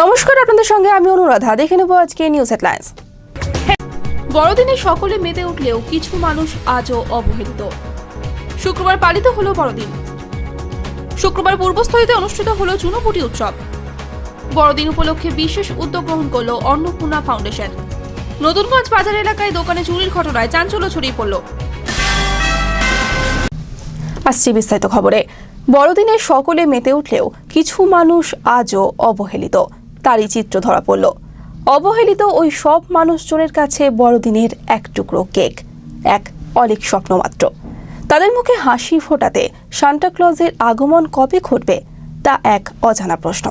নমস্কার, আপনাদের সঙ্গে আমি অনুরাধা। দেখে নেব আজকে নিউজ হেডলাইন্স। বড়দিনে সকলে মেতে উঠলেও কিছু মানুষ আজও অবহেলিত। শুক্রবার পালিত হলো বড়দিন। শুক্রবার পূর্বস্থলীতে অনুষ্ঠিত হলো চুনোপুটি উৎসব। বড়দিন উপলক্ষে বিশেষ উদ্যোগ গ্রহণ করল অন্নপূর্ণা ফাউন্ডেশন। নতুনগঞ্জ বাজার এলাকায় দোকানে চুরির ঘটনায় চাঞ্চল্য ছড়িয়ে পড়ল। আসছি বিস্তারিত খবরে। বড়দিনে সকলে মেতে উঠলেও কিছু মানুষ আজও অবহেলিত, তারই চিত্র ধরা পড়ল। অবহেলিত ওই সব মানুষজনের কাছে বড়দিনের এক টুকরো কেক এক অলীক স্বপ্ন মাত্র। তাদের মুখে হাসি ফোটাতে সান্টা ক্লজের আগমন কবে ঘটবে তা এক অজানা প্রশ্ন।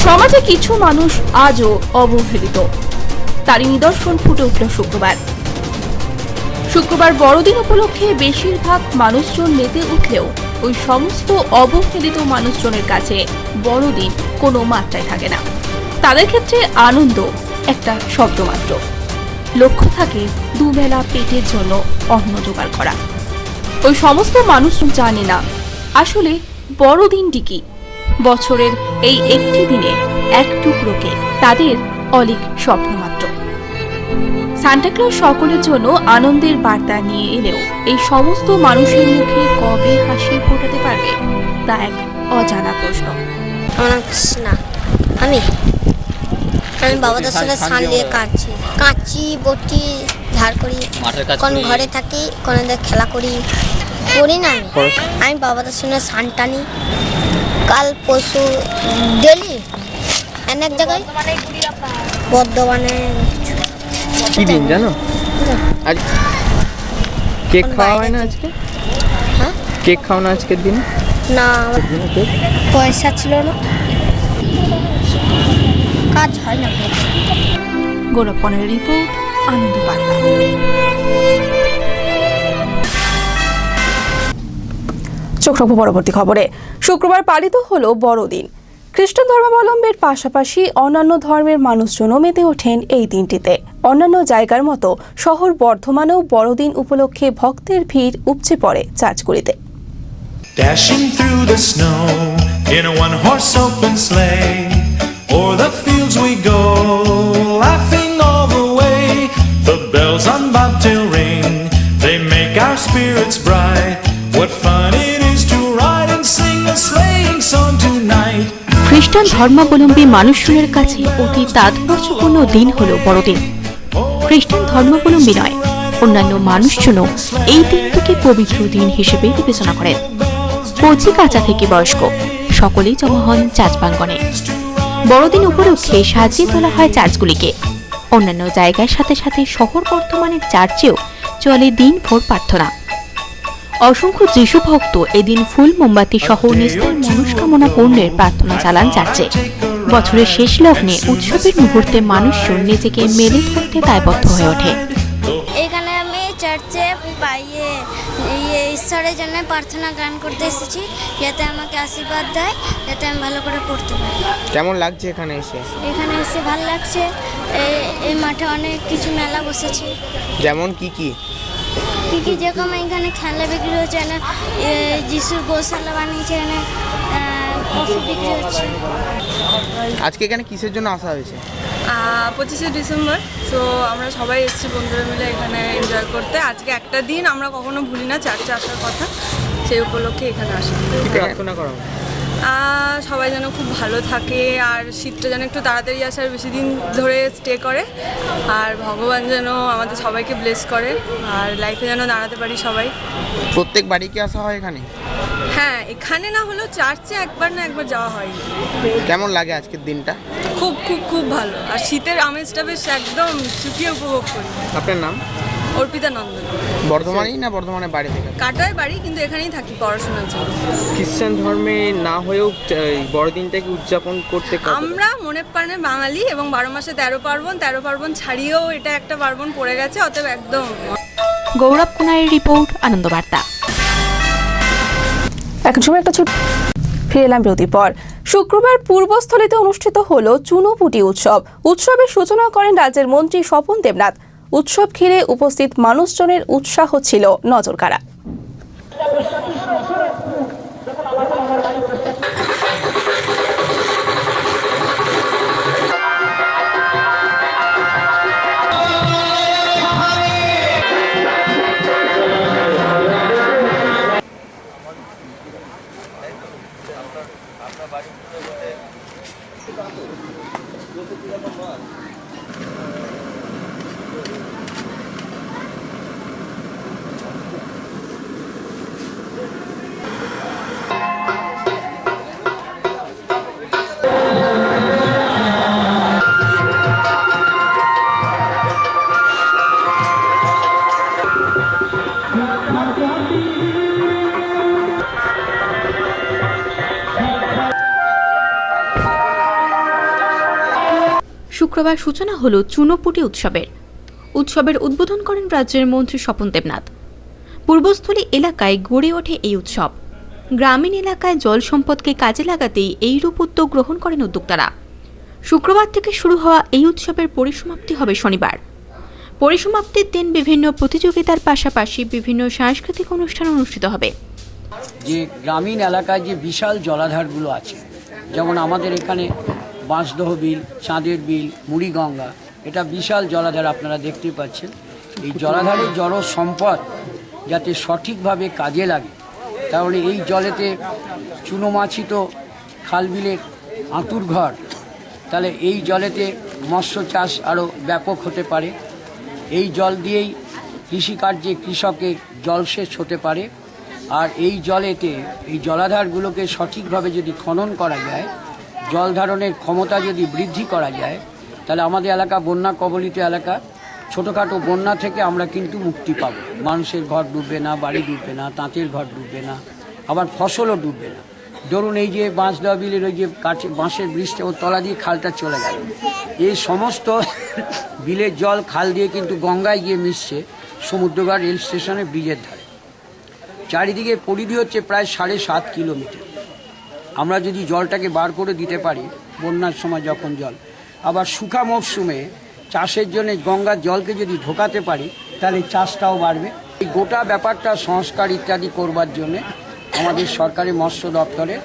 সমাজে কিছু মানুষ আজও অবহেলিত, তারই নিদর্শন ফুটে উঠল শুক্রবার বড়দিন উপলক্ষে বেশিরভাগ মানুষজন মেতে উঠলেও ওই সমস্ত অবহেলিত মানুষজনের কাছে বড়দিন কোনো মাত্রায় থাকে না। তাদের ক্ষেত্রে আনন্দ একটা শব্দ মাত্র। লক্ষ্য থাকে দুবেলা পেটের জন্য অন্ন জোগাড় করা। ওই সমস্ত মানুষজন জানে না আসলে বড়দিনটি কি। বছরের এই একটি দিনে এক টুকরো কেক তাদের অলীক স্বপ্ন মাত্র। সান্টা ক্লজ সকলের জন্য আনন্দের বার্তা নিয়ে এলেও এই সমস্ত মানুষের মুখে কবে হাসি ফোটাতে পারবে তা এক অজানা প্রশ্ন। আমি বাবাদের সঙ্গে সান দিয়ে কাঁচি বটি ধার করি, কোন ঘরে থাকি, কোন খেলা করি না। আমি বাবাদের সঙ্গে সান টানি। কাল পরশু ডেলি অনেক জায়গায় বর্ধমানে। কি দিন জানো? আজ কেক খাওয়া হয় না আজকে? হ্যাঁ, কেক খাও না আজকের দিন? না, পয়সা ছিল না, কাজ হয় না। গোরক্ষণের রিপোর্ট, আনন্দ বার্তা। চোখ রাখবো পরবর্তী খবরে। শুক্রবার পালিত হলো বড়দিন। খ্রিস্টান ধর্মাবলম্বীর পাশাপাশি অন্যান্য ধর্মের মানুষজনও মেতে ওঠেন এই দিনটিতে। অন্যান্য জায়গার মতো শহর বর্ধমানেও বড়দিন উপলক্ষে ভক্তের ভিড় উপচে পড়ে চার্চগুলিতে। Dashing through the snow in a one-horse open sleigh, o'er the fields we go, laughing all the way. The bells on bobtail ring, they make our spirits bright. What fun it is to ride and sing a sleighing song tonight. খ্রিস্টান ধর্মাবলম্বী মানুষজনের কাছে অতি তাৎপর্যপূর্ণ দিন হলো বড়দিন। খ্রিস্টান ধর্মাবলম্বী নয়, অন্যান্য মানুষজনও এই দিনটিকে পবিত্র দিন হিসেবে বিবেচনা করেন। কচি কাঁচা থেকে বয়স্ক সকলেই জমা হন চার্চ প্রাঙ্গণে। বড়দিন উপলক্ষে সাজিয়ে তোলা হয় চার্চগুলিকে। অন্যান্য জায়গার সাথে সাথে শহর বর্ধমানের চার্চেও চলে দিনভর প্রার্থনা। অসংখ্য যিশু ভক্ত এদিন ফুল মোমবাতি সহ নিস্তার মনস্কামনা পূর্ণের প্রার্থনা চালান চার্চে। বছরের শেষ লগ্নে উৎসবের মুহূর্তে মানুষজন নিজেকে মেলে ধরতে দায়বদ্ধ হয়ে ওঠে। এখানে আমি চার্চে পাইয়ে ঈশ্বরের জন্য প্রার্থনা গান করতে এসেছি, যাতে আমাকে আশীর্বাদ দেয়, যাতে আমি ভালো করে পড়তে পারি। কেমন লাগছে এখানে এসে? এখানে এসে ভালো লাগছে। এই মাঠে অনেক কিছু মেলা বসেছে। যেমন কি যেরকম এখানে খেলা বিক্রি হচ্ছে, না যিশুর গোশালা বানিয়েছে, এখানে কফি বিক্রি হচ্ছে। আজকে এখানে কিসের জন্য আসা হয়েছে? 25শে ডিসেম্বর। তো আমরা সবাই এসেছি বন্ধুরা মিলে এখানে এনজয় করতে। আজকে একটা দিন আমরা কখনো ভুলি না চার্চে আসার কথা, সেই উপলক্ষে এখানে আসা। কি প্রার্থনা করা হয়? সবাই যেন খুব ভালো থাকে, আর শীতটা যেন একটু তাড়াতাড়ি আসে আর বেশি দিন ধরে স্টে করে, আর ভগবান যেন আমাদের সবাইকে ব্লেস করে, আর লাইফে যেন দাঁড়াতে পারি সবাই। প্রত্যেক বাড়ি কি আসা হয় এখানে? হ্যাঁ, এখানে না হলেও চার্চে একবার না একবার যাওয়া হয়। কেমন লাগে আজকের দিনটা? খুব খুব খুব ভালো, আর শীতের আমেজটা বেশ একদম চুকিয়ে উপভোগ করি। আপনার নাম? অর্পিতা নন্দন। বর্ধমানেই না বর্ধমানের বাইরে থেকে? কাটোয়ায় বাড়ি, কিন্তু এখানেই থাকি পড়াশোনার জন্য। খ্রিস্টান ধর্মে না হয়েও এই বড়দিনটাকে উদযাপন করতে আমরা মনে প্রাণে বাঙালি এবং 12 মাসে 13 পার্বণ ছাড়িয়েও এটা একটা পার্বণ পড়ে গেছে, অতএব একদম। গৌরব কুনারের রিপোর্ট, আনন্দবার্তা। এখন সময় একটা ছোট ফিরে এলাম বিরতির পর। শুক্রবার পূর্বস্থলীতে অনুষ্ঠিত হলো চুনোপুটি উৎসব। উৎসবের সূচনা করেন রাজ্যের মন্ত্রী স্বপন দেবনাথ। উৎসব ঘিরে উপস্থিত মানুষজনের উৎসাহ ছিল নজরকাড়া। শুক্রবার সূচনা হলো চুনোপুটি উৎসবের। উৎসবের উদ্বোধন করেন রাজ্যের মন্ত্রী স্বপন দেবনাথ। পূর্বস্থলী এলাকায় গড়ে ওঠে এই উৎসব। গ্রামীণ এলাকায় জল সম্পদকে কাজে লাগাতেই এইরূপ উদ্যোগ গ্রহণ করেন উদ্যোক্তারা। শুক্রবার থেকে শুরু হওয়া এই উৎসবের পরিসমাপ্তি হবে শনিবার। পরিসমাপ্তির দিন বিভিন্ন প্রতিযোগিতার পাশাপাশি বিভিন্ন সাংস্কৃতিক অনুষ্ঠান অনুষ্ঠিত হবে। যে গ্রামীণ এলাকায় যে বিশাল জলাধারগুলো আছে, যেমন আমাদের এখানে বাঁশদহ বিল, চাঁদের বিল, মুড়িগঙ্গা, এটা বিশাল জলাধার আপনারা দেখতে পাচ্ছেন। এই জলাধারের জল সম্পদ যাতে সঠিকভাবে কাজে লাগে, তাহলে এই জলেতে চুনো মাছি তো খাল বিলের আঁতুর ঘর, তাহলে এই জলেতে মৎস্য চাষ আরও ব্যাপক হতে পারে। এই জল দিয়েই কৃষিকার্যে কৃষকের জলসেচ হতে পারে। আর এই জলেতে এই জলাধারগুলোকে সঠিকভাবে যদি খনন করা যায়, জল ধারণের ক্ষমতা যদি বৃদ্ধি করা যায়, তাহলে আমাদের এলাকা বন্যা কবলিত এলাকা, ছোটোখাটো বন্যা থেকে আমরা কিন্তু মুক্তি পাব। মানুষের ঘর ডুববে না, বাড়ি ডুববে না, তাঁতের ঘর ডুববে না, আবার ফসলও ডুববে না। ধরুন এই যে বাঁশদহ বিলের ওই যে বাঁশের ব্রিজটা ওর তলা দিয়ে খালটা চলে গেল, এই সমস্ত বিলের জল খাল দিয়ে কিন্তু গঙ্গায় গিয়ে মিশছে সমুদ্রঘাট রেল স্টেশনের ব্রিজের ধারে। চারিদিকে পরিধি হচ্ছে প্রায় 7.5 কিলোমিটার। আমরা যদি জলটাকে বার করে দিতে পারি বন্যার সময় যখন জল, আবার শুকা মরশুমে চাষের জন্য গঙ্গার জলকে যদি ঢোকাতে পারি, তাহলে চাষটাও বাড়বে। এই গোটা ব্যাপারটা সংস্কার ইত্যাদি করবার জন্যে আমাদের সরকারি মৎস্য দপ্তরে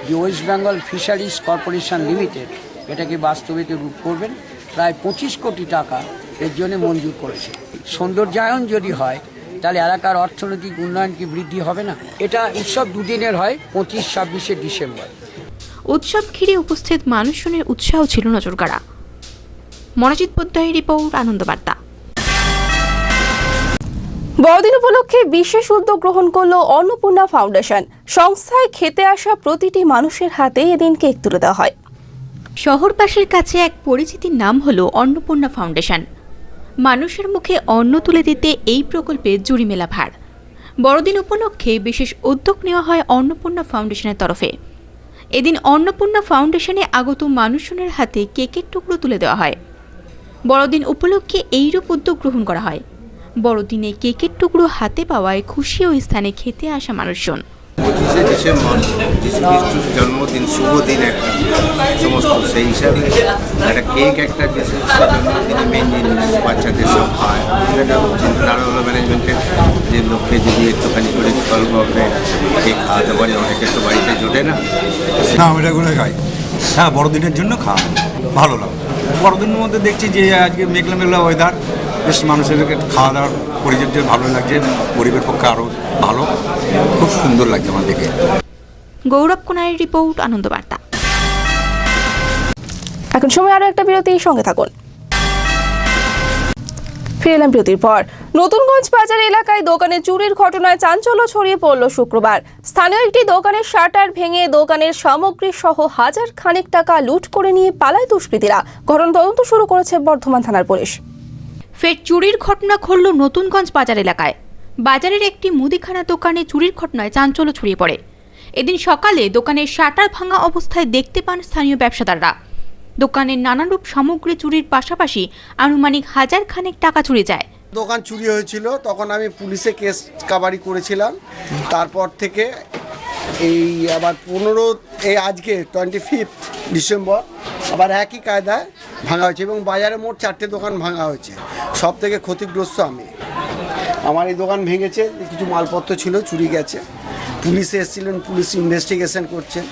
যে West Bengal fisheries corporation limited এটাকে বাস্তবিত রূপ করবেন, প্রায় 25 কোটি টাকা এর জন্য মঞ্জুর করেছে। সৌন্দর্যায়ন যদি হয়, তাহলে এলাকার অর্থনৈতিক উন্নয়ন কি বৃদ্ধি হবে না? এটা উৎসব দুদিনের হয়, 25-26 ডিসেম্বর। উৎসব ঘিরে উপস্থিত মানুষজনের উৎসাহ ছিল নজরকাড়া। মনোজিৎ পোদ্দারের রিপোর্ট, আনন্দবার্তা। বড়দিন উপলক্ষে বিশেষ উদ্যোগ গ্রহণ করল অন্নপূর্ণা ফাউন্ডেশন। সংস্থায় খেতে আসা প্রতিটি মানুষের হাতে এদিন কেক তুলে দেওয়া হয়। শহরবাসীর কাছে এক পরিচিতির নাম হলো অন্নপূর্ণা ফাউন্ডেশন। মানুষের মুখে অন্ন তুলে দিতে এই প্রকল্পে জুড়ি মেলা ভার। বড়দিন উপলক্ষে বিশেষ উদ্যোগ নেওয়া হয় অন্নপূর্ণা ফাউন্ডেশনের তরফে। এদিন অন্নপূর্ণা ফাউন্ডেশনে আগত মানুষজনের হাতে কেকের টুকরো তুলে দেওয়া হয়। বড়দিন উপলক্ষে এইরূপ উদ্যোগ গ্রহণ করা হয়। বড়দিনে কেকের টুকরো হাতে পাওয়ায় খুশি ওই স্থানে খেতে আসা মানুষজন। 25শে ডিসেম্বর যিশু খ্রিস্টের জন্মদিন, শুভ দিন একটা, সমস্ত সেই হিসাবে একটা কেক একটা বিশেষ জন্মদিনে মেন জিনিস বাচ্চাদের সব খায়। এটা চিন্তাধারা হলো ম্যানেজমেন্টের, যে লোককে যদি একটুখানি করে বিকল্পভাবে কেক খাওয়াতে পারে, অনেকের তো বাড়িতে জোটে না। না, এটা করে খাই। হ্যাঁ, বড়দিনের জন্য খাওয়া ভালো লাগে। বড়দিনের মধ্যে দেখছি যে আজকে মেঘলা মেঘলা ওয়েদার, বেশ মানুষের খাওয়া দাওয়ার পরিচর্যা ভালো লাগছে, পরিবেশের পক্ষে আরও ভালো, খুব সুন্দর লাগছে আমার দেখে। গৌরব কুনারের রিপোর্ট, আনন্দবার্তা। এখন সময় আরো একটা বিরতির সঙ্গে থাকুন। ফিরে এলাম বিরতির পর। নতুনগঞ্জ বাজার এলাকায় দোকানে চুরির ঘটনায় চাঞ্চল্য ছড়িয়ে পড়ল শুক্রবার। স্থানীয় একটি দোকানের শাটার ভেঙে দোকানের সামগ্রী সহ হাজার খানেক টাকা লুট করে নিয়ে পালায় দুষ্কৃতীরা। ঘটনা তদন্ত শুরু করেছে বর্ধমান থানার পুলিশ। ফের চুরির ঘটনা ঘটল নতুনগঞ্জ বাজার এলাকায়। বাজারের একটি মুদিখানা দোকানে চুরির ঘটনায় চাঞ্চল্য ছড়িয়ে পড়ে। এদিন সকালে দোকানের শাটার ভাঙা অবস্থায় দেখতে পান স্থানীয় ব্যবসাদাররা। দোকানের নানারূপ সামগ্রী চুরির পাশাপাশি আনুমানিক 1000 খানেক টাকা চুরি যায়। দোকান চুরি হয়েছিল, তখন আমি পুলিশে কেস কাবারি করেছিলাম। তারপর থেকে এই আবার আজকে 25 ডিসেম্বর আবার একই কায়দায় ভাঙা হয়েছে এবং বাজারে মোট 4টে দোকান ভাঙা হয়েছে। সব থেকে ক্ষতিগ্রস্ত আমি। আমার এই দোকান ভেঙেছে, কিছু মালপত্র ছিল চুরি গেছে। পুলিশে এসেছিলেন, পুলিশ ইনভেস্টিগেশন করছেন।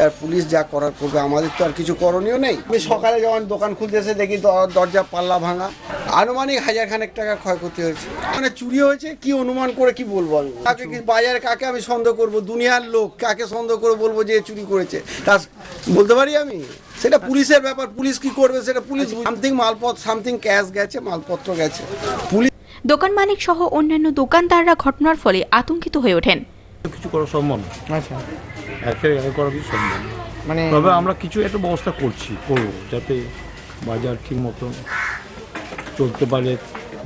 আর পুলিশ যা করার করবে, আমাদের তো আর কিছু করণীয় নেই। আমি সকালে যখন দোকান খুলতে এসে দেখি দরজা পাল্লা ভাঙা, আনুমানিক 1000 খানেক টাকা ক্ষয়ক্ষতি হয়েছে। মানে চুরি হয়েছে, কি অনুমান করে কি বলবো আমি? কাকে কি বাজারে কাকে আমি সন্দেহ করব? দুনিয়ার লোক কাকে সন্দেহ করে বলবো যে চুরি করেছে? তা বলতে পারি আমি? সেটা পুলিশের ব্যাপার, পুলিশ কি করবে সেটা পুলিশ। সামথিং ক্যাশ গেছে, মালপত্র গেছে। পুলিশ দোকান মালিক সহ অন্যান্য দোকানদাররা ঘটনার ফলে আতঙ্কিত হয়ে ওঠেন। কিছু করা সম্ভব না। আচ্ছা, করা কিছু সম্ভব না। মানে তবে আমরা কিছু একটা ব্যবস্থা করবো যাতে বাজার ঠিক মতো চলতে পারে,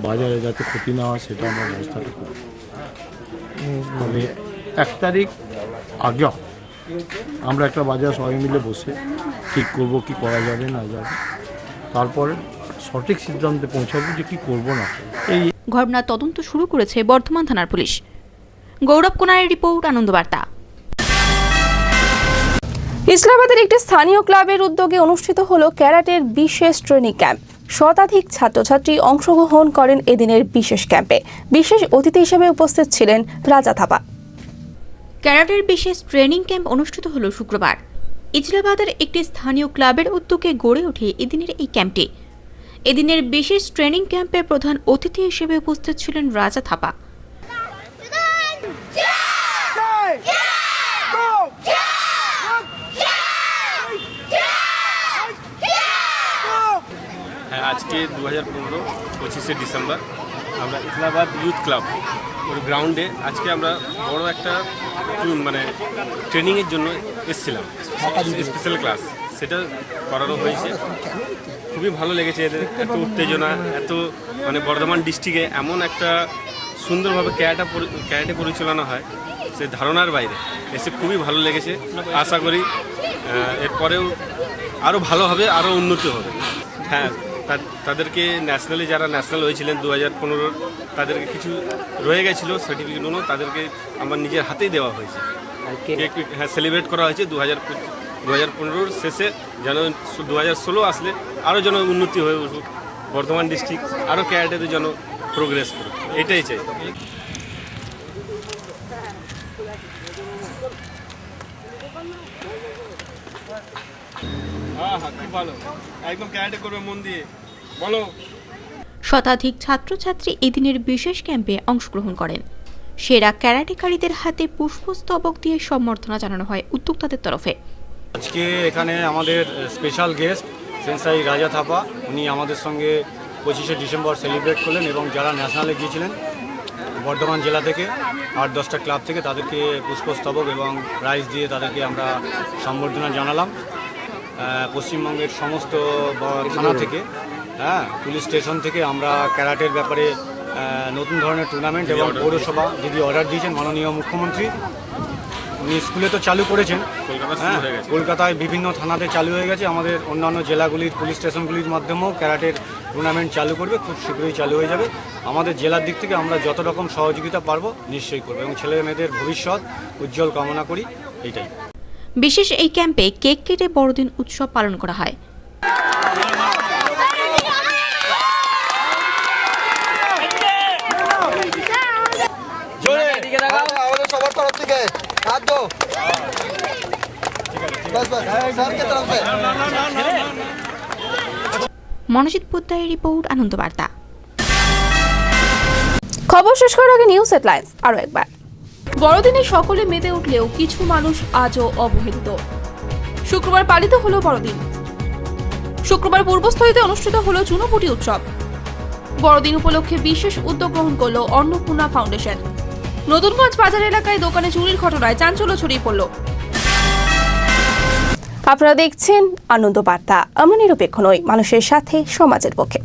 বাজারে যাতে ক্ষতি না হয় সেটা আমরা ব্যবস্থাটা করব। তবে 1 তারিখ আগে আমরা একটা বাজার সবাই মিলে বসে ঠিক করব কি করা যাবে না যাবে, তারপরে সঠিক সিদ্ধান্তে পৌঁছাবো যে কি করবো না। এই ঘটনার তদন্ত শুরু করেছে বর্ধমান থানার পুলিশ। গৌরব কোনারের রিপোর্ট, আনন্দবার্তা। ইসলামাবাদের একটি স্থানীয় ক্লাবের উদ্যোগে অনুষ্ঠিত হলো ক্যারাটের বিশেষ ট্রেনিং ক্যাম্প। শতাধিক ছাত্রছাত্রী অংশগ্রহণ করেন এদিনের বিশেষ ক্যাম্পে। বিশেষ অতিথি হিসেবে উপস্থিত ছিলেন রাজা থাপা। ক্যারাটের বিশেষ ট্রেনিং ক্যাম্প অনুষ্ঠিত হলো শুক্রবার। ইসলামাবাদের একটি স্থানীয় ক্লাবের উদ্যোগে গড়ে ওঠে এদিনের এই ক্যাম্পটি। এদিনের বিশেষ ট্রেনিং ক্যাম্পে প্রধান অতিথি হিসেবে উপস্থিত ছিলেন রাজা থাপা। আজকে 2015 ডিসেম্বর আমরা ইসলামাবাদ ইউথ ক্লাব ওর গ্রাউন্ডে আজকে আমরা বড় একটা মানে ট্রেনিংয়ের জন্য এসেছিলাম, স্পেশাল ক্লাস সেটা করানো হয়েছে। খুবই ভালো লেগেছে, এদের এত উত্তেজনা, এত মানে বর্ধমান ডিস্ট্রিক্টে এমন একটা সুন্দরভাবে ক্যারাটে পরিচালনা হয় সে ধারণার বাইরে। এসে খুবই ভালো লেগেছে। আশা করি এরপরেও আরও ভালো হবে, আরও উন্নতি হবে। হ্যাঁ, তাদেরকে ন্যাশনালি যারা ন্যাশনাল হয়েছিলেন 2015 তাদেরকে কিছু রয়ে গেছিলো সার্টিফিকেটগুলো, তাদেরকে আমার নিজের হাতেই দেওয়া হয়েছে। হ্যাঁ, সেলিব্রেট করা হয়েছে 2015 শেষে, যেন 2016 আসলে আরও যেন উন্নতি হয়ে উঠুক বর্ধমান ডিস্ট্রিক্ট, আরও ক্যারাটেতে যেন প্রোগ্রেস করুক, এটাই চাই। খুব ভালো, একদম ক্যারাটে করবে মন দিয়ে। বলো। শতাধিক ছাত্রছাত্রী এদিনের বিশেষ ক্যাম্পে অংশগ্রহণ করেন। সেরা ক্যারাটেকারীদের হাতে পুষ্পস্তবক দিয়ে সম্বর্ধনা জানানো হয় উদ্যোক্তাদের তরফে। আজকে এখানে আমাদের স্পেশাল গেস্ট সেন্সাই রাজা থাপা, উনি আমাদের সঙ্গে 25 ডিসেম্বর সেলিব্রেট করলেন এবং যারা ন্যাশনালে গিয়েছিলেন বর্ধমান জেলা থেকে 8-10টা ক্লাব থেকে তাদেরকে পুষ্পস্তবক এবং প্রাইজ দিয়ে তাদেরকে আমরা সম্বর্ধনা জানালাম। পশ্চিমবঙ্গের সমস্ত থানা থেকে, হ্যাঁ, পুলিশ স্টেশন থেকে আমরা ক্যারাটের ব্যাপারে নতুন ধরনের টুর্নামেন্ট এবং পৌরসভা দিদি অর্ডার দিয়েছেন মাননীয় মুখ্যমন্ত্রী, উনি স্কুলে তো চালু করেছেন, হ্যাঁ, কলকাতায় বিভিন্ন থানাতে চালু হয়ে গেছে। আমাদের অন্যান্য জেলাগুলির পুলিশ স্টেশনগুলির মাধ্যমেও ক্যারাটের টুর্নামেন্ট চালু করবে, খুব শীঘ্রই চালু হয়ে যাবে। আমাদের জেলার দিক থেকে আমরা যত রকম সহযোগিতা পারবো নিশ্চয়ই করবো এবং ছেলে মেয়েদের ভবিষ্যৎ উজ্জ্বল কামনা করি। এইটাই। বিশেষ এই ক্যাম্পে কেক কেটে বড়দিন উৎসব পালন করা হয়। মনোজিৎ পোদ্দারের রিপোর্ট, আনন্দবার্তা। খবর শেষ করার আগে নিউজ হেডলাইন্স আরো একবার। বড়দিনে সকলে মেতে উঠলেও কিছু মানুষ আজও অবহেলিত। শুক্রবার পালিত হলো বড়দিন। শুক্রবার পূর্বস্থলীতে অনুষ্ঠিত হলো চুনোপুটি উৎসব। বড়দিন উপলক্ষে বিশেষ উদ্যোগ গ্রহণ করলো অন্নপূর্ণা ফাউন্ডেশন। নতুনগঞ্জ বাজার এলাকায় দোকানে চুরির ঘটনায় চাঞ্চল্য ছড়িয়ে পড়ল। আপনারা দেখছেন আনন্দবার্তা। আমরা নিরপেক্ষ নই, মানুষের সাথে, সমাজের পক্ষে।